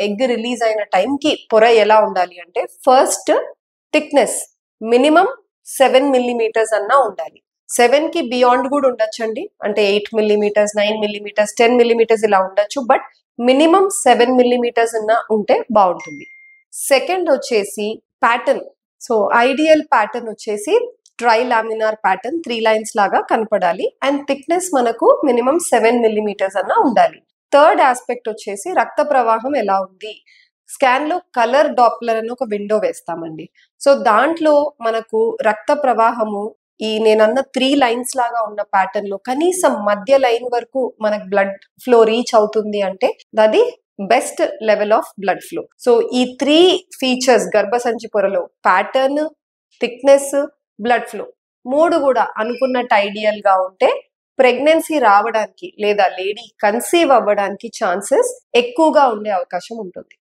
Egg release అయిన టైంకి పొర ఎలా ఉండాలి అంటే, ఫస్ట్ థిక్నెస్ మినిమం 7 millimeters అన్నా ఉండాలి. 7 కి బియాండ్ కూడా ఉండొచ్చండి, అంటే 8 millimeters, 9 millimeters, 10 millimeters ఇలా ఉండొచ్చు. బట్ మినిమం 7 millimeters అన్నా ఉంటే బాగుంటుంది. సెకండ్ వచ్చేసి ప్యాటర్న్. సో ఐడియల్ ప్యాటర్న్ వచ్చేసి ట్రై లామినార్ ప్యాటర్న్ 3 lines లాగా కనపడాలి. అండ్ థిక్నెస్ మనకు మినిమం 7 millimeters అన్నా ఉండాలి. థర్డ్ ఆస్పెక్ట్ వచ్చేసి రక్త ప్రవాహం ఎలా ఉంది. స్కాన్ లో కలర్ డాప్లర్ అని ఒక విండో వేస్తామండి. సో దాంట్లో మనకు రక్త ప్రవాహము ఈ నేనన్న 3 lines లాగా ఉన్న ప్యాటర్న్ లో కనీసం మధ్య లైన్ వరకు మనకు బ్లడ్ ఫ్లో రీచ్ అవుతుంది అంటే అది best level of blood flow. So ఈ 3 ఫీచర్స్ గర్భసంచి పొరలో ప్యాటర్న్, థిక్నెస్, బ్లడ్ ఫ్లో 3 కూడా అనుకున్నట్టు ఐడియల్ గా ఉంటే ప్రెగ్నెన్సీ రావడానికి లేదా లేడీ కన్సీవ్ అవ్వడానికి ఛాన్సెస్ ఎక్కువగా ఉండే అవకాశం ఉంటుంది.